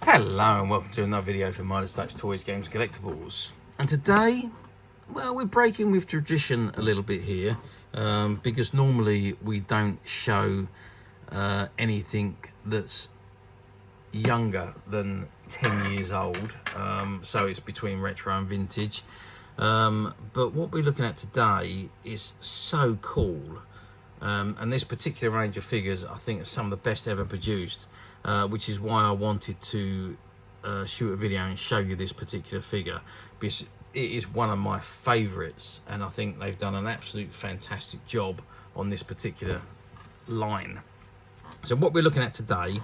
Hello and welcome to another video for Midas Touch Toys, Games, Collectibles. And today, well, we're breaking with tradition a little bit here, because normally we don't show anything that's younger than 10 years old, so it's between retro and vintage. But what we're looking at today is so cool, and this particular range of figures I think are some of the best ever produced. Which is why I wanted to shoot a video and show you this particular figure, because it is one of my favourites, and I think they've done an absolute fantastic job on this particular line. So what we're looking at today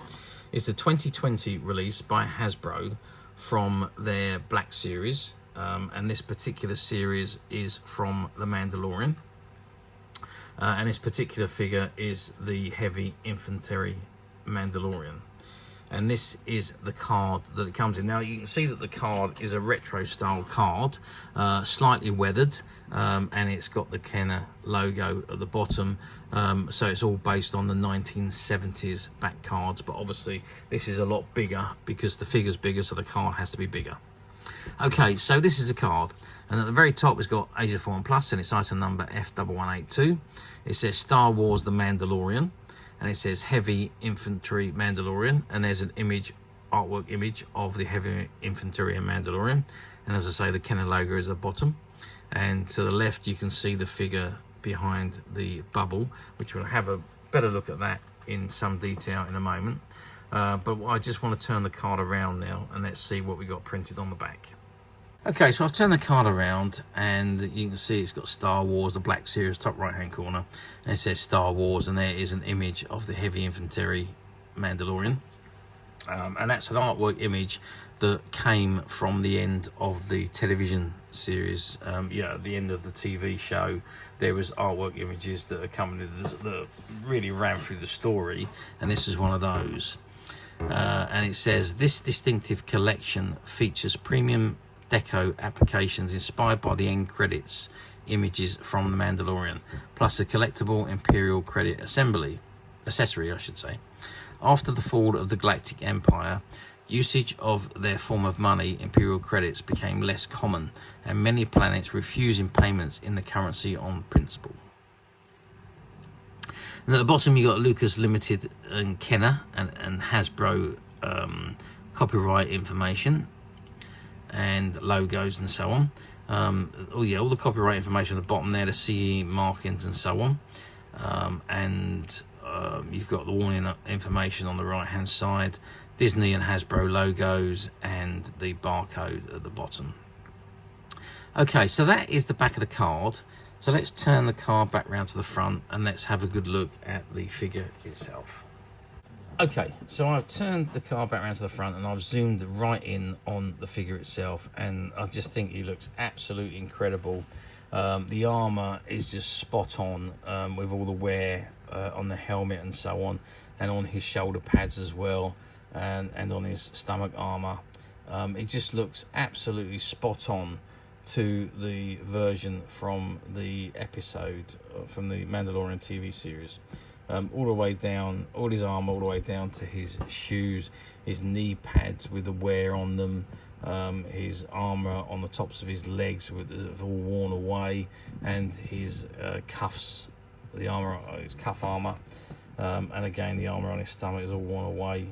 is the 2020 release by Hasbro from their Black series, and this particular series is from the Mandalorian, and this particular figure is the Heavy Infantry Mandalorian. And this is the card that it comes in. Now you can see that the card is a retro style card, slightly weathered, and it's got the Kenner logo at the bottom, so it's all based on the 1970s back cards, but obviously this is a lot bigger because the figure's bigger, so the card has to be bigger. Okay, so this is a card, and at the very top it's got Asia 4 and Plus, and it's item number F1182. It says Star Wars The Mandalorian, and it says Heavy Infantry Mandalorian, and there's an image, artwork image of the Heavy Infantry and Mandalorian, and as I say, the Kenner logo is at the bottom, and to the left you can see the figure behind the bubble, which we'll have a better look at that in some detail in a moment. But I just want to turn the card around now and let's see what we got printed on the back. Okay, so I've turned the card around and you can see it's got Star Wars, the Black series, top right hand corner, and it says Star Wars, and there is an image of the Heavy Infantry Mandalorian, and that's an artwork image that came from the end of the television series. Yeah, at the end of the TV show there was artwork images that accompanied that really ran through the story, and this is one of those. And it says this distinctive collection features premium deco applications inspired by the end credits images from The Mandalorian, plus a collectible Imperial Credit accessory, I should say. After the fall of the Galactic Empire, usage of their form of money, Imperial Credits, became less common, and many planets refusing payments in the currency on principle. And at the bottom you got Lucas Limited and Kenner and Hasbro copyright information and logos and so on. Oh yeah, all the copyright information at the bottom there, the CE markings and so on. You've got the warning information on the right hand side, Disney and Hasbro logos, and the barcode at the bottom. Okay, so that is the back of the card. So let's turn the card back round to the front and let's have a good look at the figure itself. Okay, so I've turned the card back around to the front and I've zoomed right in on the figure itself, and I just think he looks absolutely incredible. The armour is just spot on, with all the wear on the helmet and so on, and on his shoulder pads as well, and on his stomach armour. It just looks absolutely spot on to the version from the episode, from the Mandalorian TV series. All the way down, all his armor, all the way down to his shoes, his knee pads with the wear on them, his armor on the tops of his legs have all worn away, and his cuffs, the armor, his cuff armor, and again the armor on his stomach is all worn away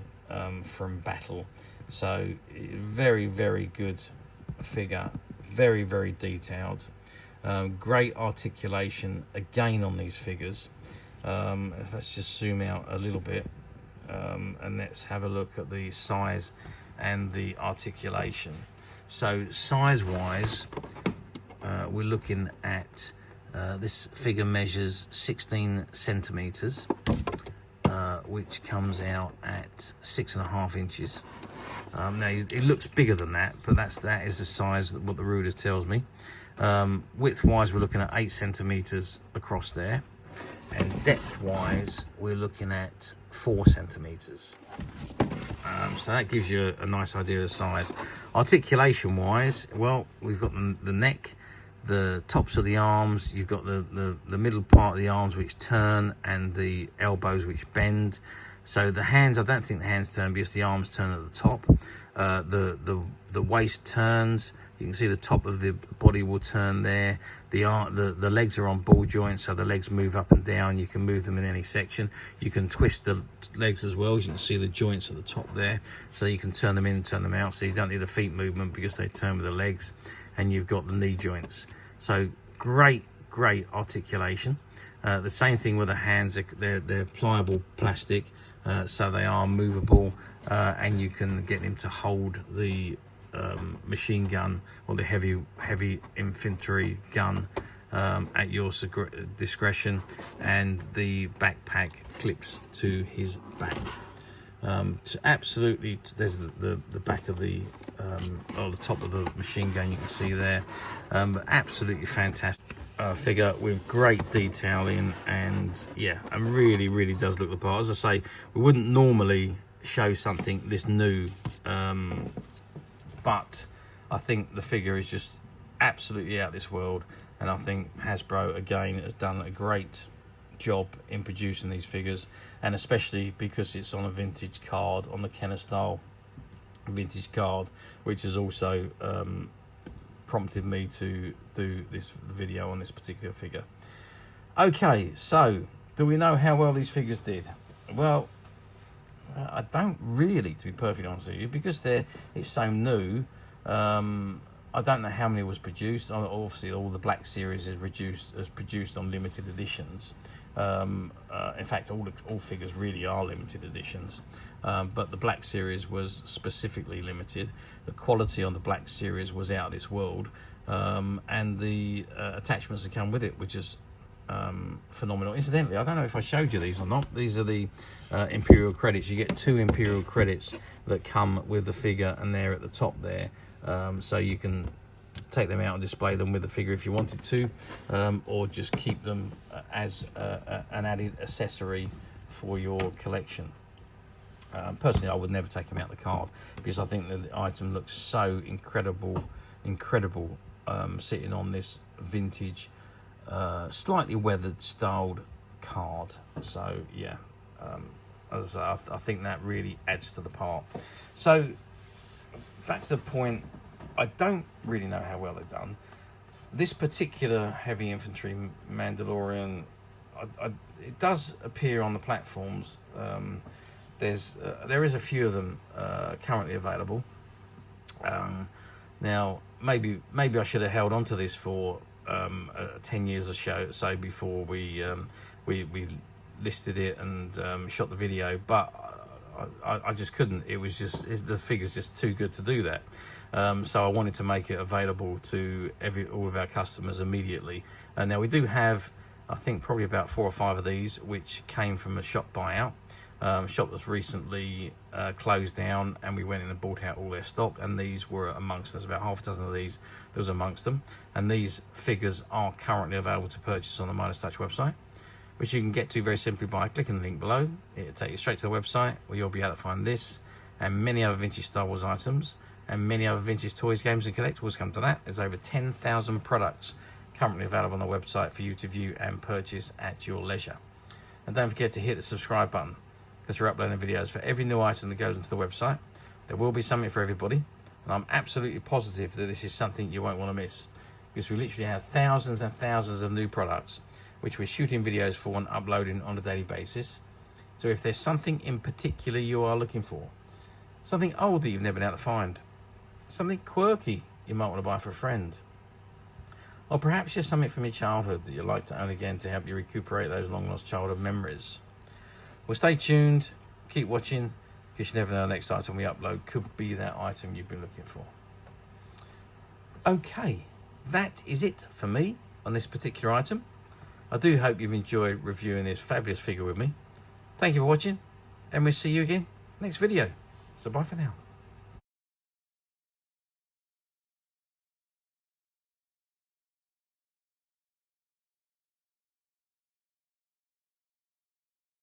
from battle. So very, very good figure, very, very detailed, great articulation again on these figures. Let's just zoom out a little bit, and let's have a look at the size and the articulation. So size wise, we're looking at this figure measures 16 centimeters, which comes out at 6.5 inches. Now it looks bigger than that, but that is the size that what the ruler tells me. Width wise, we're looking at 8 centimeters across there. And depth wise we're looking at 4 centimeters. So that gives you a nice idea of the size. Articulation wise, well, we've got the neck, the tops of the arms, you've got the middle part of the arms which turn, and the elbows which bend. So the hands, I don't think the hands turn because the arms turn at the top. The waist turns. You can see the top of the body will turn there. The legs are on ball joints, so the legs move up and down. You can move them in any section. You can twist the legs as well. As you can see the joints at the top there, so you can turn them in, turn them out. So you don't need a feet movement because they turn with the legs, and you've got the knee joints. So great articulation. The same thing with the hands. They're pliable plastic, so they are movable, and you can get them to hold the machine gun or the heavy infantry gun at your discretion, and the backpack clips to his back. There's the back of the or the top of the machine gun, you can see there. But absolutely fantastic figure with great detailing, and yeah, and really does look the part. As I say, we wouldn't normally show something this new, but I think the figure is just absolutely out of this world, and I think Hasbro again has done a great job in producing these figures, and especially because it's on a vintage card, on the Kenner style vintage card, which has also prompted me to do this video on this particular figure. Okay, so do we know how well these figures did? Well, I don't really, to be perfectly honest with you, because it's so new. I don't know how many was produced. Obviously, all the Black Series is produced on limited editions. In fact, all figures really are limited editions, but the Black Series was specifically limited. The quality on the Black Series was out of this world, and the attachments that come with it, which is phenomenal. Incidentally, I don't know if I showed you these or not. These are the Imperial Credits. You get 2 Imperial Credits that come with the figure, and they're at the top there, so you can take them out and display them with the figure if you wanted to, or just keep them as an added accessory for your collection. Personally, I would never take them out of the card because I think that the item looks so incredible sitting on this vintage, slightly weathered styled card. So yeah, as I think that really adds to the part. So back to the point, I don't really know how well they've done. This particular heavy infantry Mandalorian, it does appear on the platforms. There is a few of them currently available. Now maybe I should have held on to this for 10 years or so before we listed it and shot the video, but I just couldn't. It was just the figure's just too good to do that. So I wanted to make it available to all of our customers immediately. And now we do have, I think, probably about 4 or 5 of these, which came from a shop buyout. Shop that's recently closed down, and we went in and bought out all their stock, and these were amongst us. About half a dozen of these that was amongst them, and these figures are currently available to purchase on the Midas Touch website, which you can get to very simply by clicking the link below. It'll take you straight to the website where you'll be able to find this and many other vintage Star Wars items and many other vintage toys, games and collectibles. Come to that. There's over 10,000 products currently available on the website for you to view and purchase at your leisure. And don't forget to hit the subscribe button, because we're uploading videos for every new item that goes into the website. There will be something for everybody, and I'm absolutely positive that this is something you won't want to miss, because we literally have thousands and thousands of new products which we're shooting videos for and uploading on a daily basis. So if there's something in particular you are looking for, something old that you've never been able to find, something quirky you might want to buy for a friend, or perhaps just something from your childhood that you'd like to own again to help you recuperate those long lost childhood memories, well, stay tuned, keep watching, because you never know the next item we upload could be that item you've been looking for. Okay, that is it for me on this particular item. I do hope you've enjoyed reviewing this fabulous figure with me. Thank you for watching, and we'll see you again next video. So bye for now.